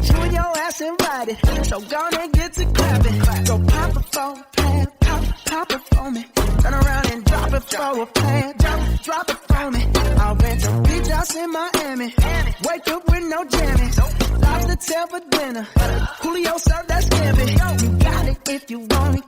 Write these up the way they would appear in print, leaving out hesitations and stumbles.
You and your ass invited, so gonna get to clapping. Go pop it for a plan, pop it for me. Turn around and drop it for a plan, drop it for me. I'll rent a beach house in Miami. Wake up with no jammies. Lobster tail for dinner. Julio served that scampi. You got it if you want it.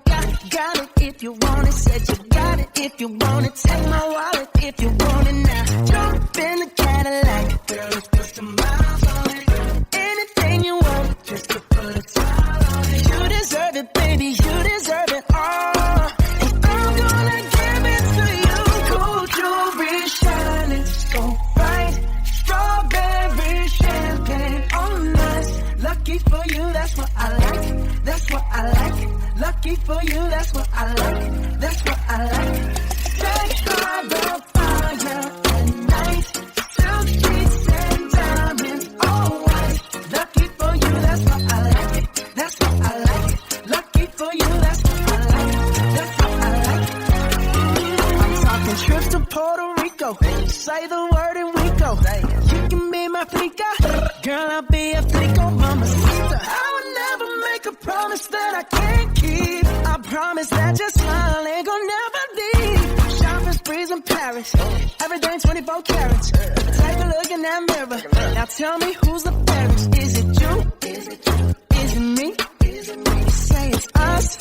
Got it if you want it. Said you got it if you want it. Take my wallet if you want it now. Jump in the Cadillac. Girl, let's put some miles on it. Anything you want, just to put a smile on it. You deserve it, baby. You deserve it all. And I'm gonna give it to you. Gold jewelry shining so bright. Strawberry champagne on us. Lucky for you, that's what I like. That's what I like. Lucky for you, that's what I like. That's what I like. Sex by the fire at night. Silk streets and diamonds, all white. Lucky for you, that's what I like. That's what I like. Lucky for you, that's what I like. That's what I like. I'm talking trips to Puerto Rico. Say the word and we go. You can be my flica. Girl, I'll be a flico, mama sister. I would never make a promise that I can't keep. I promise that your smile ain't gonna never leave. Shopping sprees in Paris. Everything 24 carats. Take a look in that mirror. Now tell me who's the fairest. Is it you? Is it you? Is it me? Is it me? Say it's us.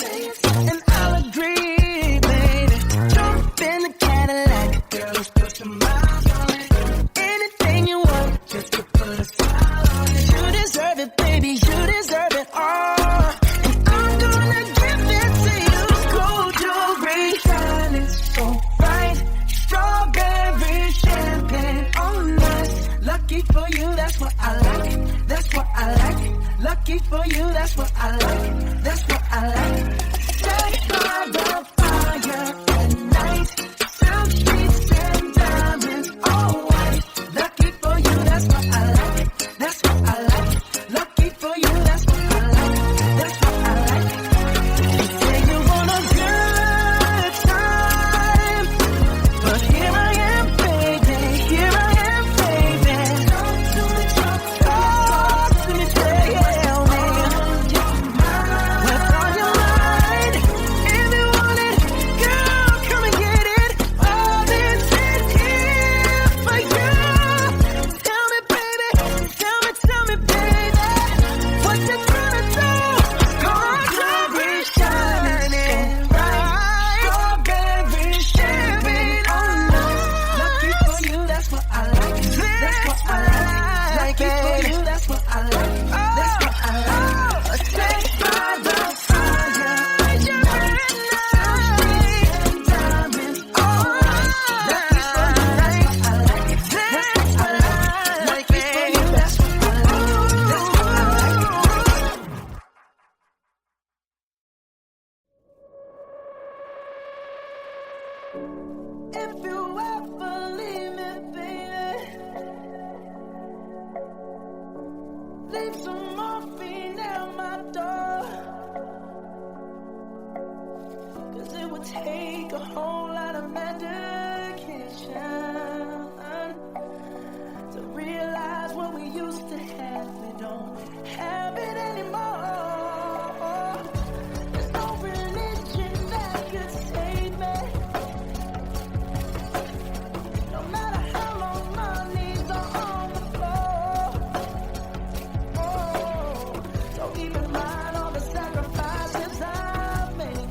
And I'll agree, baby. Jump in the Cadillac. Girl, let's put some miles on it. Anything you want, just to put a smile on it. You deserve it, baby. You deserve it all. And I'm gonna give it to you. Gold jewelry shining so bright. Strawberry champagne on us. Lucky for you, that's what I like. That's what I like. Lucky for you, that's what I like. That's what I like. Sex by the fire at night. Silk streets and diamonds, all white. Lucky for you, that's what I like. That's what I like. Lucky for you, that's what I like. That's what I like. You say you want a good time, but here I am, baby. Here I am, baby. Talk to me, tell me. What's on your mind? If you want it, girl, come and get it. All this is here for you. Tell me, baby. Tell me, baby. What you gonna do? Gold jewelry shining bright. Strawberry champagne on us. Lucky for you, that's what I like. That's what I like. Lucky for you, that's what I like. That's what I like. Sex by the fire at night. Diamonds, all right. Lucky for you, that's what I like. That's what I like. Lucky for you, that's what I like. That's what I like. If you ever leave me, baby, leave some morphine at my door. 'Cause it would take a whole lot of medication to realize what we used to have. We don't have it anymore. There's no religion that could save me. No matter how long my knees are on the floor. Oh, so keep in mind all the sacrifices I'm making.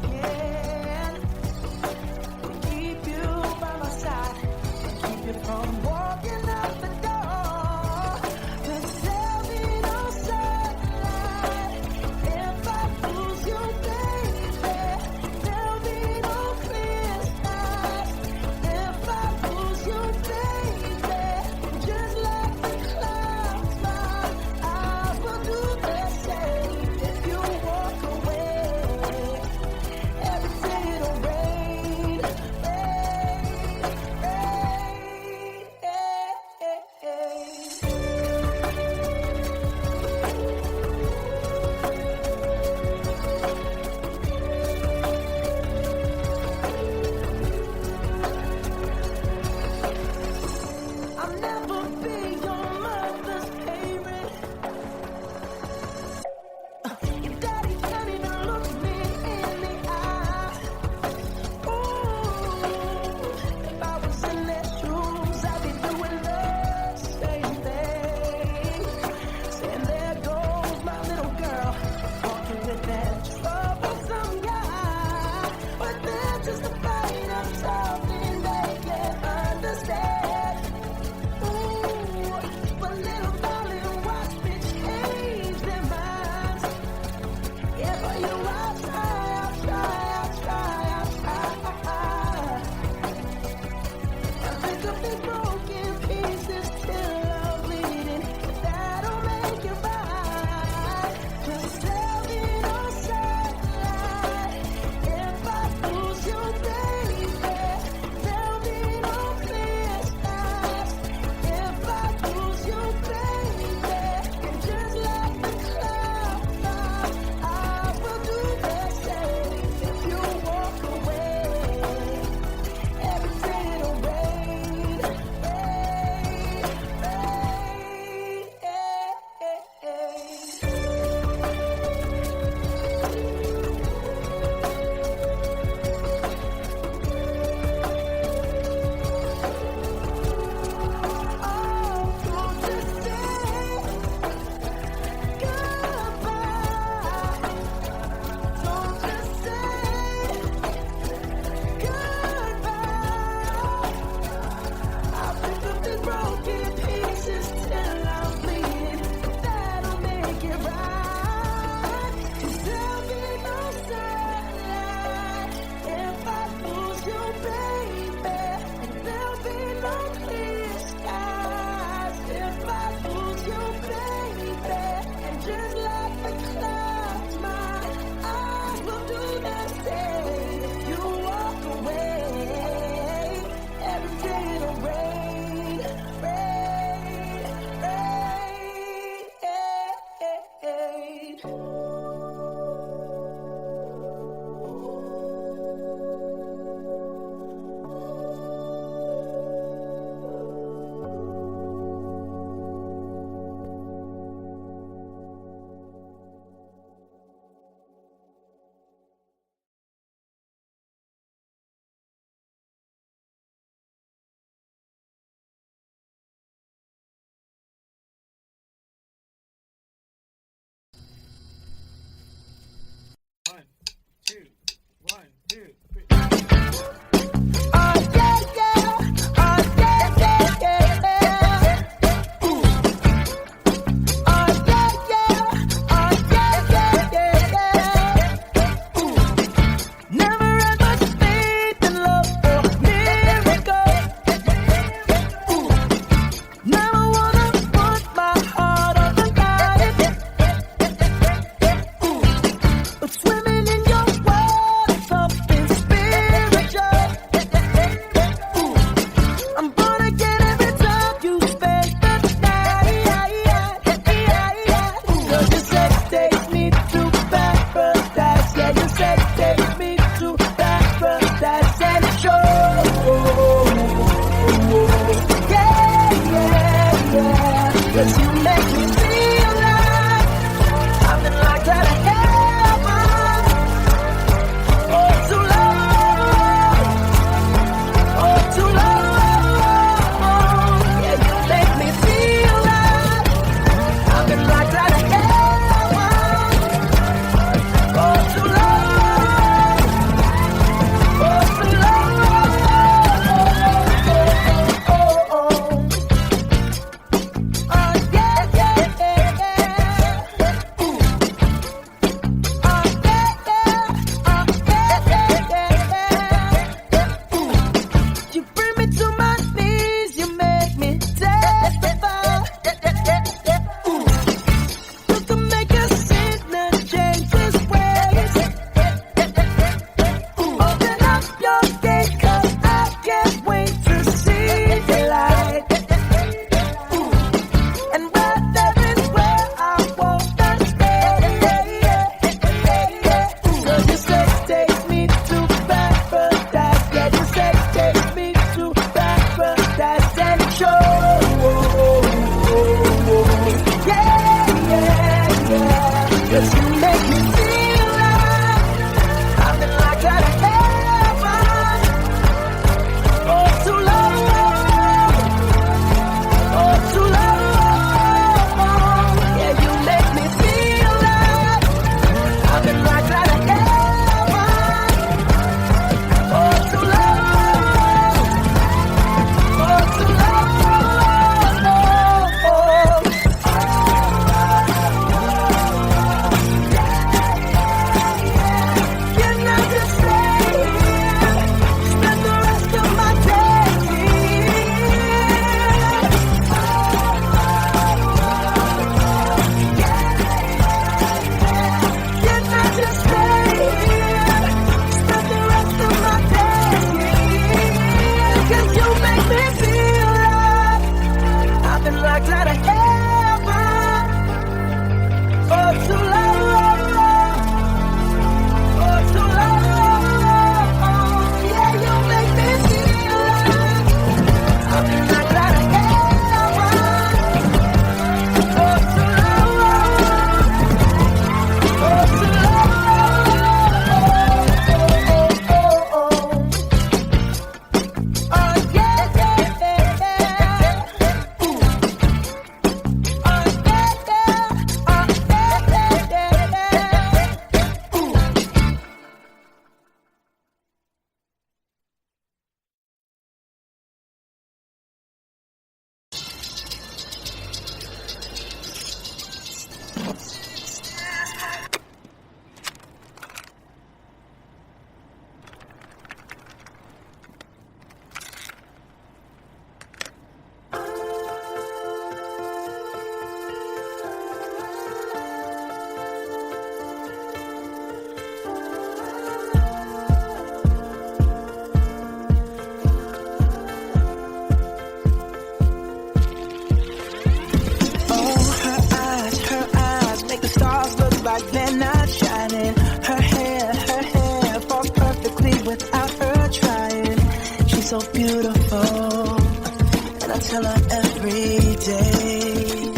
tell her every day.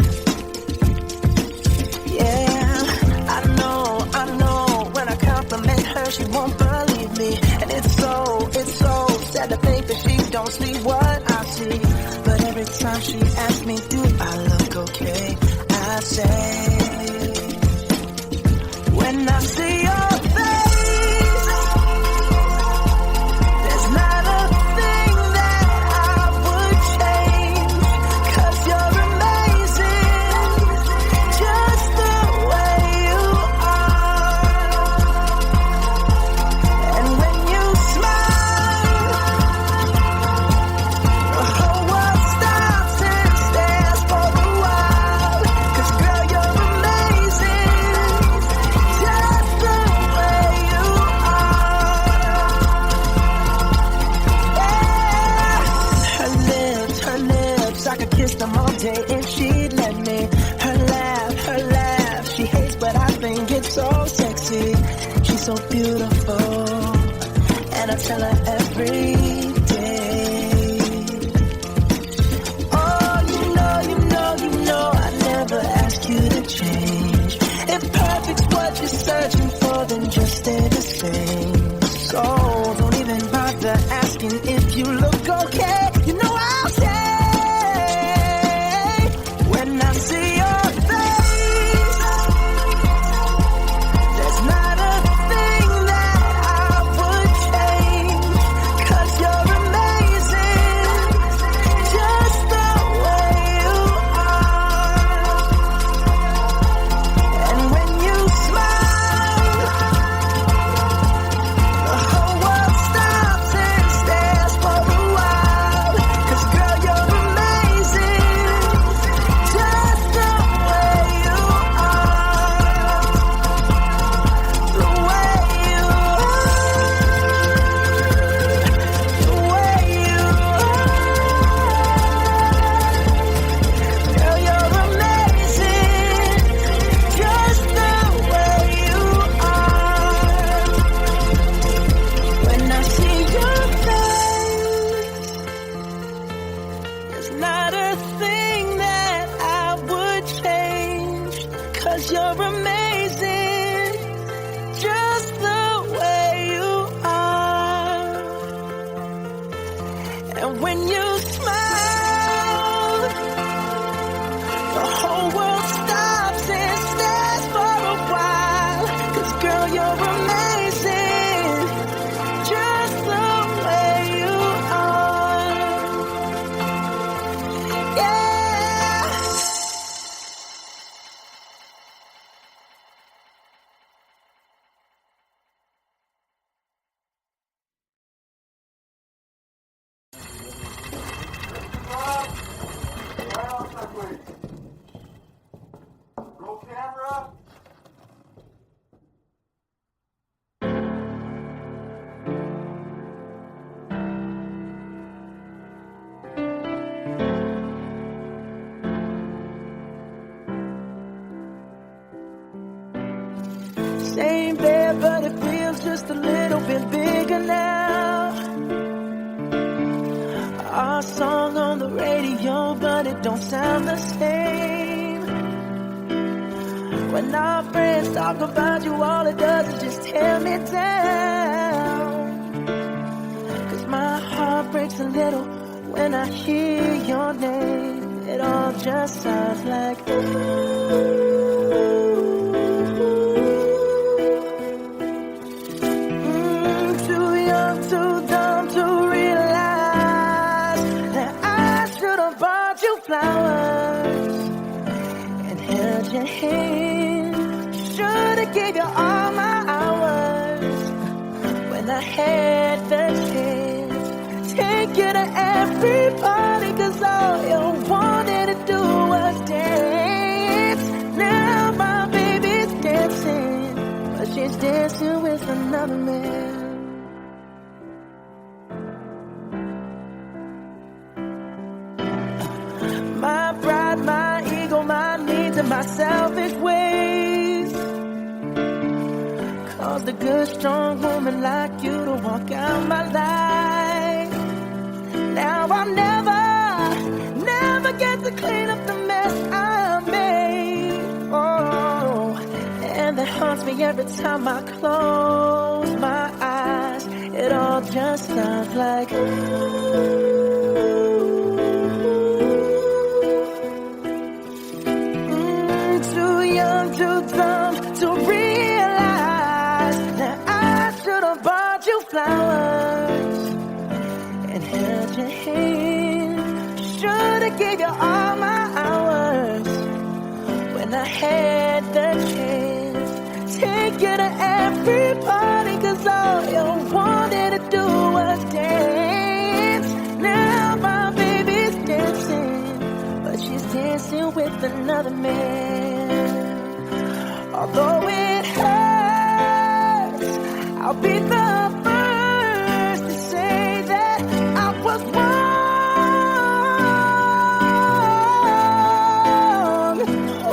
Yeah, I know, when I compliment her, she won't believe me. And it's so sad to think that she don't see what I see. But every time she asks me, do I look okay? I say, when I see your face, there's not a thing that I would change. 'Cause you're amazing, just the way you are. And when you smile, the whole world stops and stares for a while. 'Cause girl, you're amazing, just the way you are. Yeah. Her lips, I could kiss them all day if she'd let me. Her laugh, she hates, but I think it's so sexy. She's so beautiful, and I tell her every day. Oh, you know, I never ask you to change. If perfect's what you're searching for, then just stay the same. So don't even bother asking if you look okay. You know I'll say, when I see your face, there's not a thing that I would change. 'Cause you're amazing, just the way you are. And when you smile, the whole world stops and stares for a while. 'Cause girl, you're amazing, just the way you are. The way you are. The way you are. Girl, you're amazing, just the way you are. When I see your face, there's not a thing that I would change. 'Cause you're amazing, just the way you are. And when you smile, the whole world stops and stares for a while. 'Cause girl, you're amazing, just the way you are. Yeah. Roll camera. Same bed, but it feels just a little bit bigger now. Our song on the radio, but it don't sound the same. When our friends talk about you, all it does is just tear me down. 'Cause my heart breaks a little when I hear your name. It all just sounds like too young, too dumb to realize that I should have bought you flowers and held your hand. Should have gave you all my hours when I had the chance. Take you to every party, 'cause all you wanted to do was dance. Now my baby's dancing, but she's dancing with another man. My pride, my ego, my needs, and my selfish ways caused a good, strong woman like you to walk out my life. Now I'll never me every time I close my eyes. It all just sounds like too young, too dumb to realize that I should have bought you flowers and held your hand. Should have gave you all my hours when I had the chance. Take you to every party, 'cause all you wanted to do was dance. Now my baby's dancing, but she's dancing with another man. Although it hurts, I'll be the first to say that I was wrong.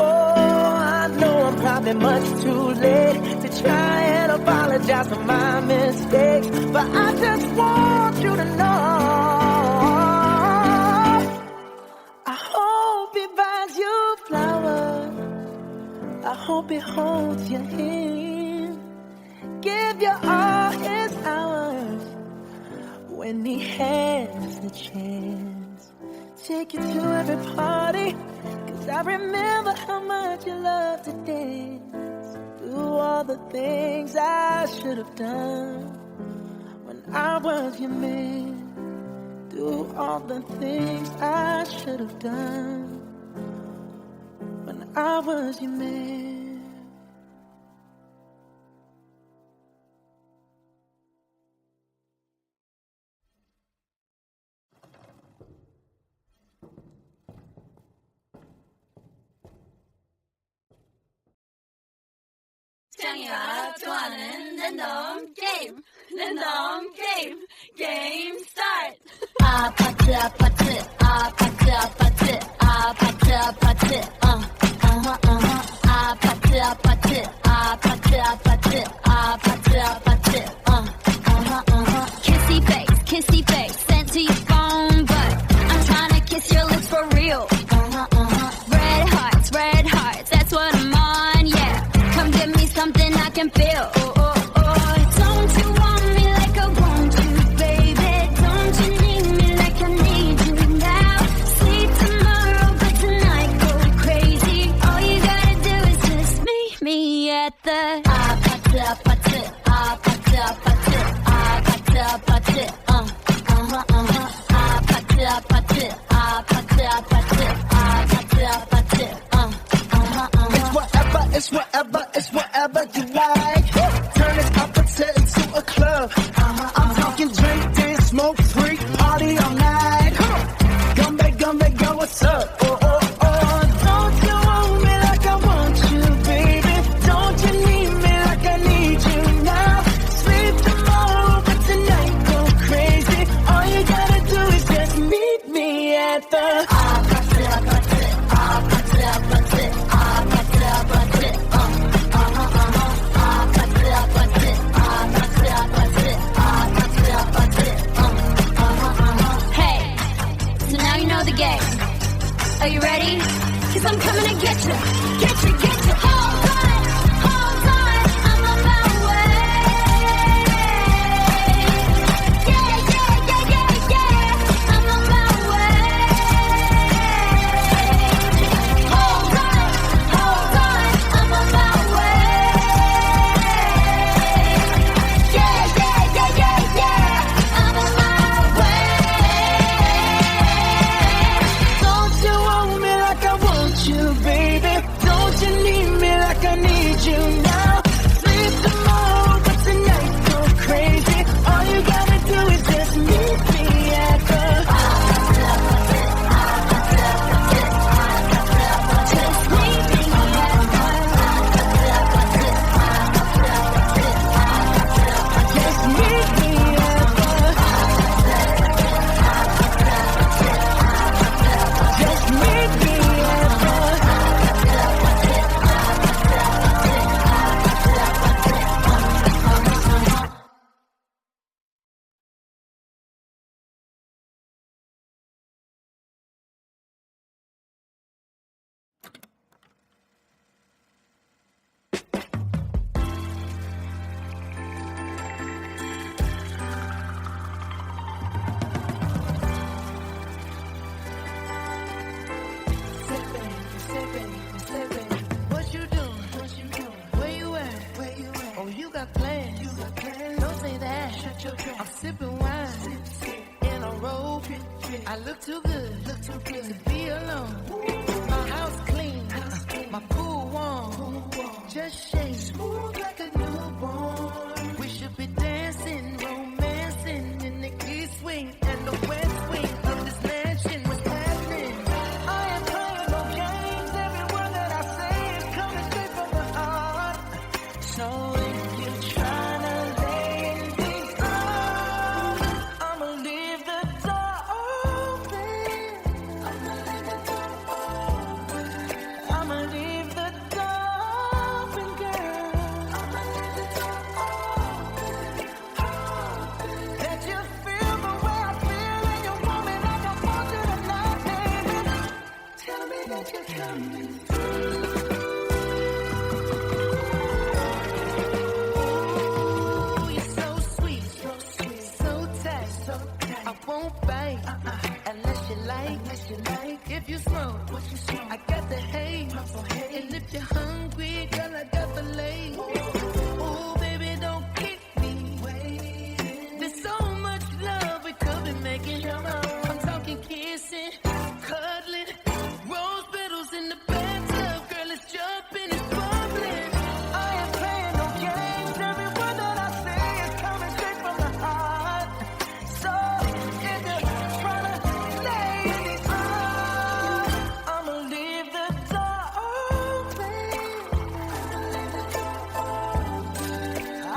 Oh, I know I'm probably much too late to try and apologize for my mistakes, but I just want you to know I hope he buys you flowers. I hope he holds your hand, give you all his hours when he has the chance. Take you to every party, 'cause I remember how much you loved to dance. Do all the things I should have done when I was your man. Do all the things I should have done when I was your man. 짱이와 좋아하는 랜덤 게임, 랜덤 게임, 게임 스타트. 아파트 아파트 아파트 아파트 아파트 아파트 아파트 아파트 아파트 아파트 아파트 아파트 kissy face sent to your phone, but I'm trying to kiss your lips for real. Red hearts, that's what I'm on, yeah. Come give me something I can feel. Don't you want me like I want you, baby? Don't you need me like I need you now? Sleep tomorrow, but tonight go crazy. All you gotta do is just meet me at the 아파트 아파트 아파트 아파트 아파트 아파트 아파트 아파트 아파트 아파트 아파트 아파트 It's whatever, it's whatever you like. Turn this opposite into a club. I'm talking drink, dance, smoke, freak, party all night. Gumbe, go, what's up? Don't you want me like I want you, baby? Don't you need me like I need you now? Sleep tomorrow, but tonight go crazy. All you gotta do is just meet me at the 아파트 아파트 아파트 아파트 아파트 아파트 I'm sipping wine in a robe. I look too good to be alone. My house clean, my pool warm. Just shake smooth like a newborn. We should be dancing, romancing in the east wing and the west wing of this mansion. What's happening? I ain't playing no games. Every word that I say is coming straight from the heart. So if you're trying to lay in these arms, I'ma leave the door open. I'ma leave the door open, girl. That you feel the way I feel and you want me like I want you tonight, baby. Tell me that you're coming through. You're so sweet, so tight. I won't bite unless you like. If you smoke, I got the haze. And if you're hungry, girl, I got the lace. Ooh, baby, don't keep me waiting. There's so much love we could be making. I'm talking kissing, cuddling, rose petals in the bathtub. Girl, it's jumping, it's bubbling. I ain't playing no games. Every word that I say is coming straight from the heart. So if you're trying to lay in these arms, I'ma leave the door open.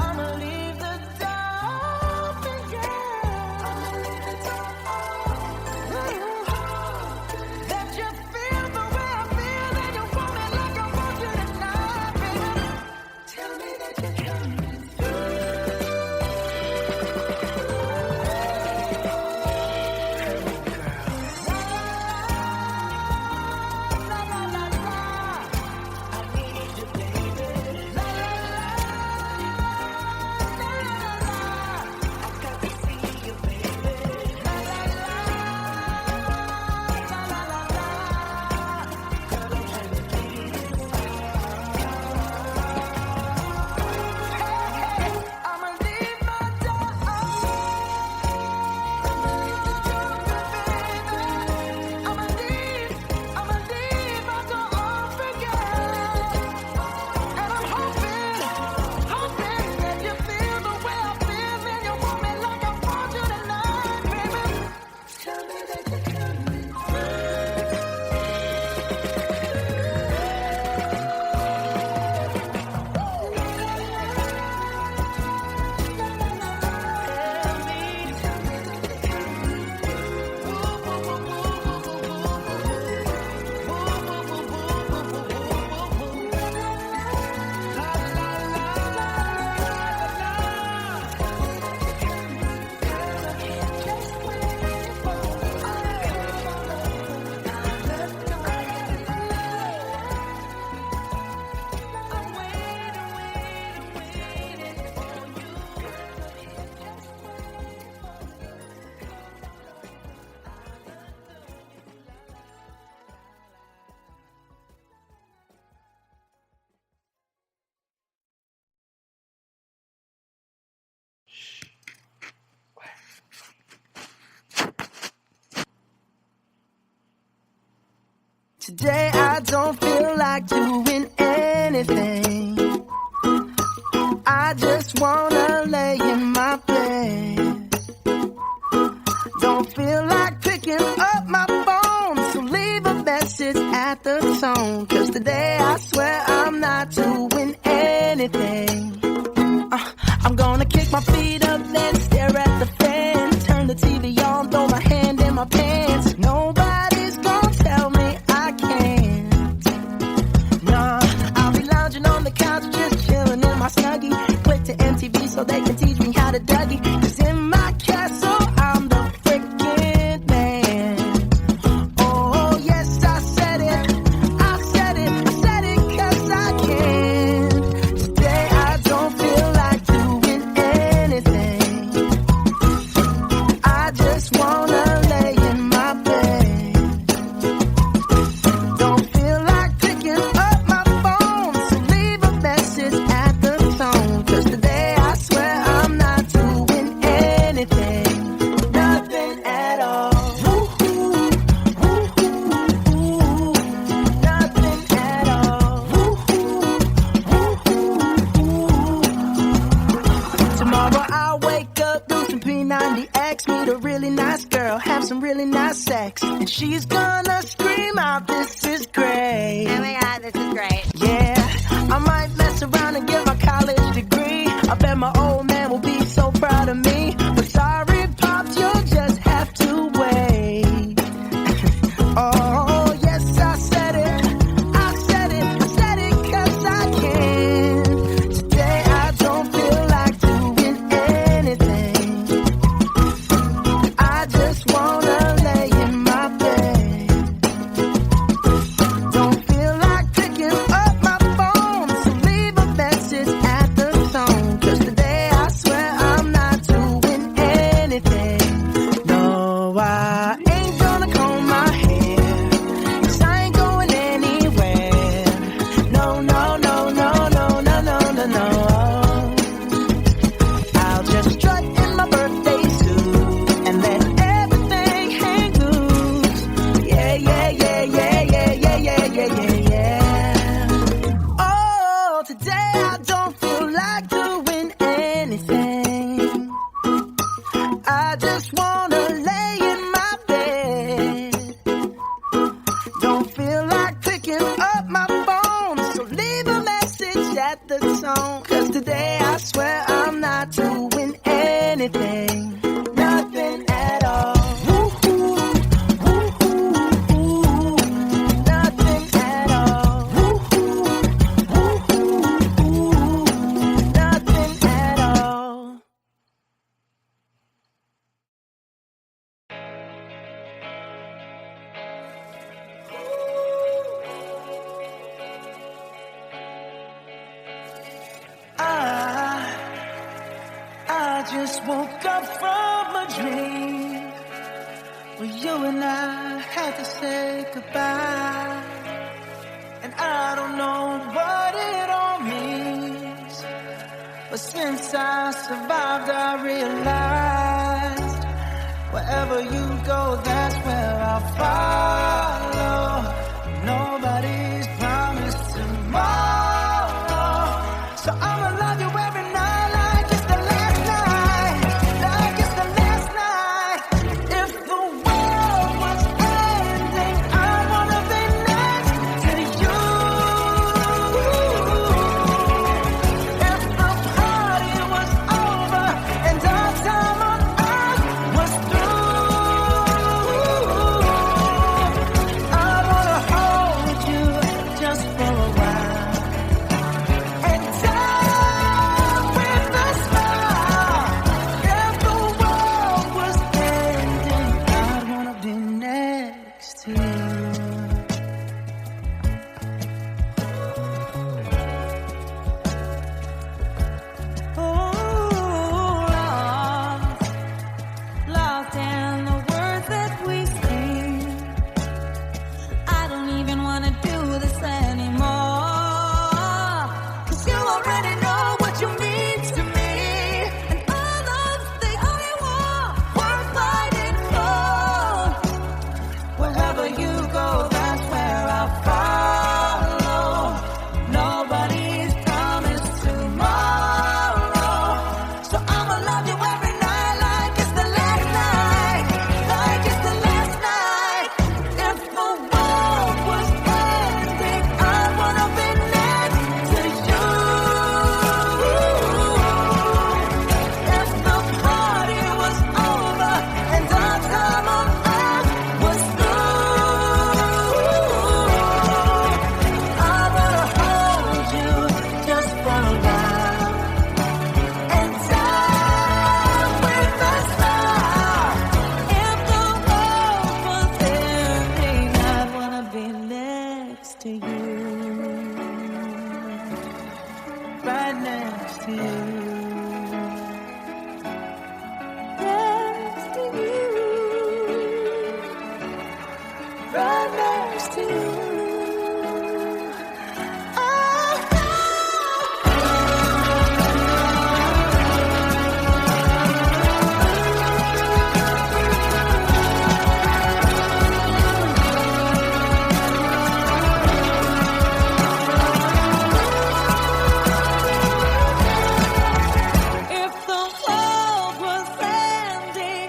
I'ma leave the door open, girl. That you feel the way I feel and you want me like I want you tonight, baby. Tell me that you're coming through. La la la la, I need you, baby. La la la, I got to see you, baby. La la la, la la la la, girl, I'm trying to get it. Hey, I'ma leave my door open. I'ma leave my door open, girl. And I'm hoping that you feel the way I feel and you want me like I want you tonight, baby. Tell me that you're coming Today I don't feel like doing anything. I just wanna lay in my bed. Don't feel like picking up my phone, so leave a message at the tone. 'Cause today I swear I'm not doing anything. I'm gonna kick my feet up, then stare at the fan. Turn the TV on, throw my hand in my pants. Nobody's gonna tell me I can't. Nah, I'll be lounging on the couch, just chilling in my Snuggie. Click to MTV so they can teach me how to Dougie. 'Cause in my castle, I'm the freaking man. Oh, yes, I said it. I said it 'cause I can. Today I don't feel like doing anything. I just wanna lay in my bed. Don't feel like picking up my phone, so leave a message at the tone. 'Cause today I swear I'm not doing anything. She asked me to really nice girl, have some really nice sex, and she's gonna scream out, this is great. Oh my God, this is great. Yeah, I might mess around and get my college degree. I bet my old man will be so proud of me. But sorry, Pops, you'll just have to wait. Oh, yes, I said it. I said it. I said it 'cause I can. Today I don't feel like doing anything. I just wanna lay in my bed. Don't feel like picking up my phone, so leave a message at the tone. 'Cause today I swear I'm not doing anything. No, I ain't gonna comb my hair, 'cause I ain't going anywhere. No, no, no, no, no, no, no, no, no. I'll just strut in my birthday suit and let everything hang loose. Yeah, yeah, yeah, yeah, yeah, yeah, yeah, yeah, yeah, yeah. Oh, today I don't feel like doing anything. I just wanna lay in my bed. Don't feel like picking up my phone, so leave a message at the tone. 'Cause today I swear I'm not doing anything. Nothing at all. Woo-hoo, woo-hoo, woo. Nothing at all. Woo-hoo, woo-hoo, woo. Nothing at all. I just woke up from a dream where you and I had to say goodbye. And I don't know what it all means, but since I survived I realized wherever you go, that's where I'll follow. Nobody's promised tomorrow, so I'ma love you every night like it's the last night, like it's the last night. If the world was ending, I wanna be next to you. If the party was over and our time on earth was through, I wanna hold you just for a while and die with a smile. If the world was ending, I'd wanna be next to you. Lost in the words that we sing. I don't even wanna do this anymore. 'Cause you already know what you mean to me. And all those things you want, worth fighting for. Wherever you go, that's where I'll follow. Nobody's promised tomorrow, so I'ma love you every night like it's the last night, like it's the last night. If the world was ending, I wanna be next to you. If the party was over and our time on earth was through, I wanna hold you just for a while and die with a smile. If the world was ending, I'd wanna be next to you. Right next to you. Next to you. Right next to you. If the world was ending,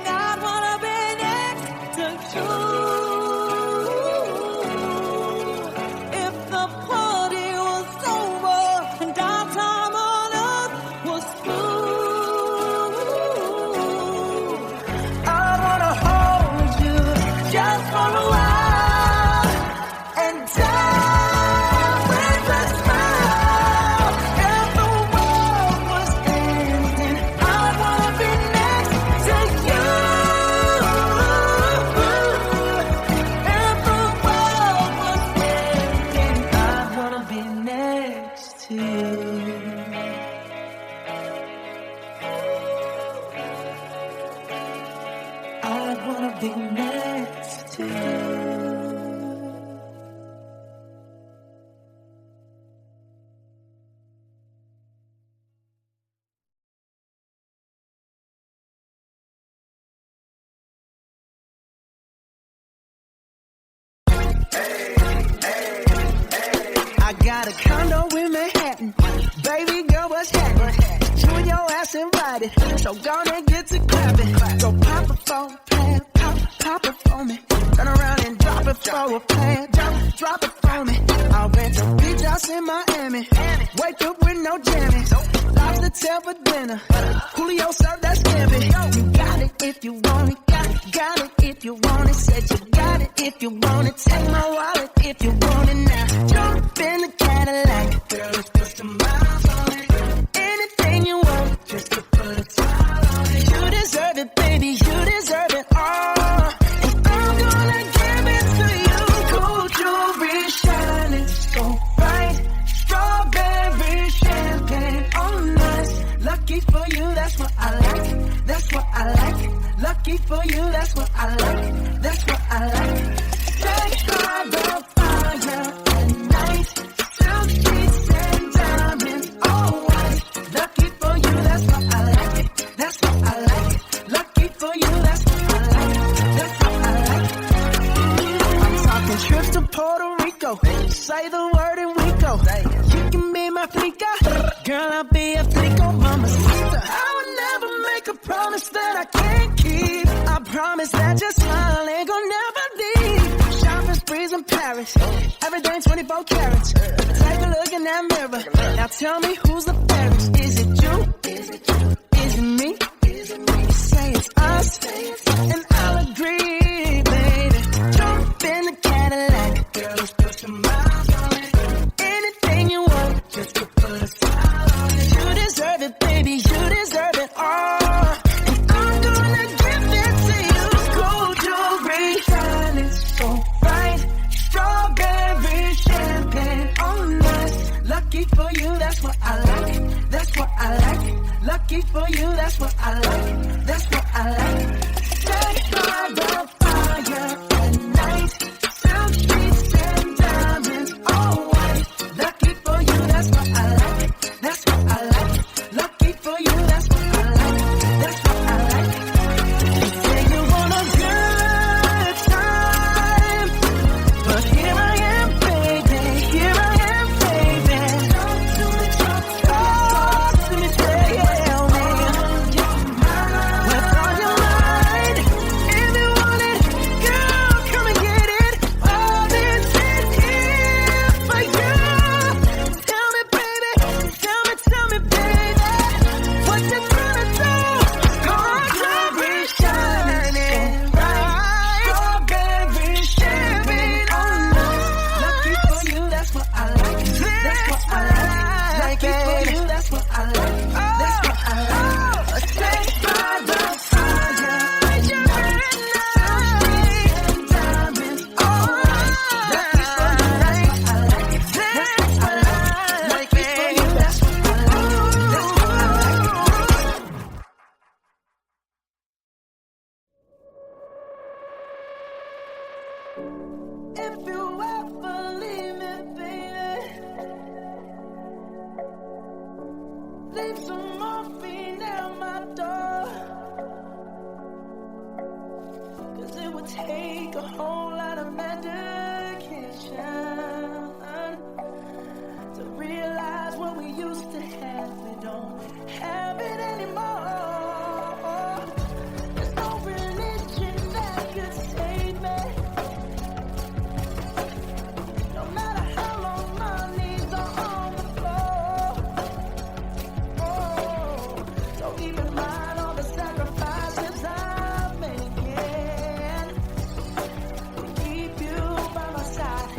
be next to you. I got a condo in Manhattan. Baby girl, what's happening? You and your ass invited, so gonna get to clapping. Go pop it for a plan, pop it for me. Turn around and drop it for a plan, drop it for me. I'll rent a beach house in Miami. Wake up with no jammies. Lobster tail for dinner. Julio served that scampi. You got it if you want it. Got it if you want it. Said you got it if you want it. Take my wallet if you want it now. Jump in the Cadillac. Girl, let's put some miles on it. Anything you want, just to put a smile on it. You deserve it, baby. You deserve it all. And I'm gonna give it to you. Gold jewelry shining so bright. Strawberry champagne on us. Lucky for you, that's what I like. That's what I like. Lucky for you, that's what I like. That's what I like. Sex by the fire at night. Silk sheets and diamonds, all white. Lucky for you, that's what I like. That's what I like. Lucky for you, that's what I like. That's what I like. I'm talking trips to Puerto Rico. Say the word and we go. You can be my flica. Girl, I'll be a flico, mama sister. I would never make a promise that I can't keep. I promise that your smile ain't gonna never leave. Shopping sprees in Paris. Everything 24 carats. Take a look in that mirror. Now tell me who's the fairest. Is it you? Is it you? Is it me? Is it me? Say it's us. And I'll agree, baby. Jump in the Cadillac. Girl, let's put some miles on it. Anything you want, just to put a smile on it. You deserve it, baby. You deserve it all. And I'm gonna give it to you. Gold jewelry shining so bright. Strawberry champagne on us. Lucky for you, that's what I like. That's what I like. Lucky for you, that's what I like. That's what I like. Sex by the fire at night. Silk sheets and diamonds, all white. Lucky for you, that's what I like. That's what I like. Lucky for you, that's what I like. That's what I like. You say you want a good time, but here I am, baby. Here I am, baby. Talk to me, tell me. What's on your mind? If you want it, girl, come and get it. All this is here for you. Tell me, baby. Tell me, baby. What you gonna do? Gold jewelry shining bright. Strawberry champagne on us. Lucky for you, that's what I like. That's what I like. Lucky for you, that's what I like. That's what I like. Sex by the fire at night. Diamonds, all right. Lucky for you, that's what I like. That's what I like. Lucky for you, that's what I like. That's what I like. If you ever leave me, baby, leave some morphine at my door. 'Cause it would take a whole lot of medication to realize what we used to have. We don't have it anymore. There's no religion that could save me. No matter how long my knees are on the floor. Oh, so even mind all the sacrifices I'm making to keep you by my side.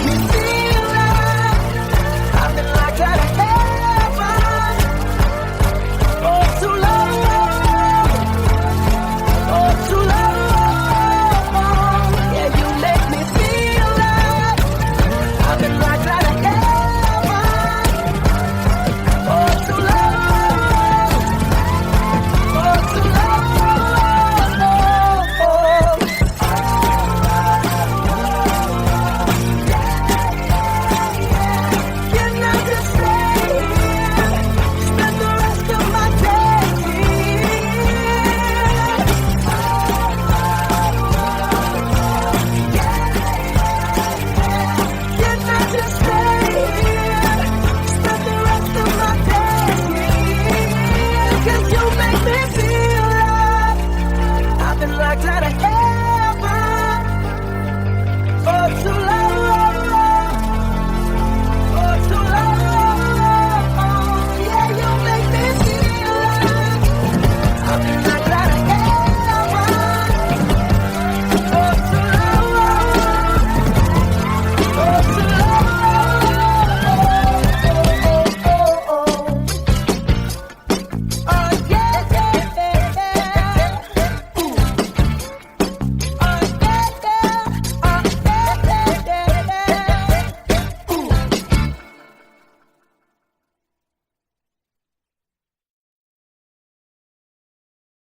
me feel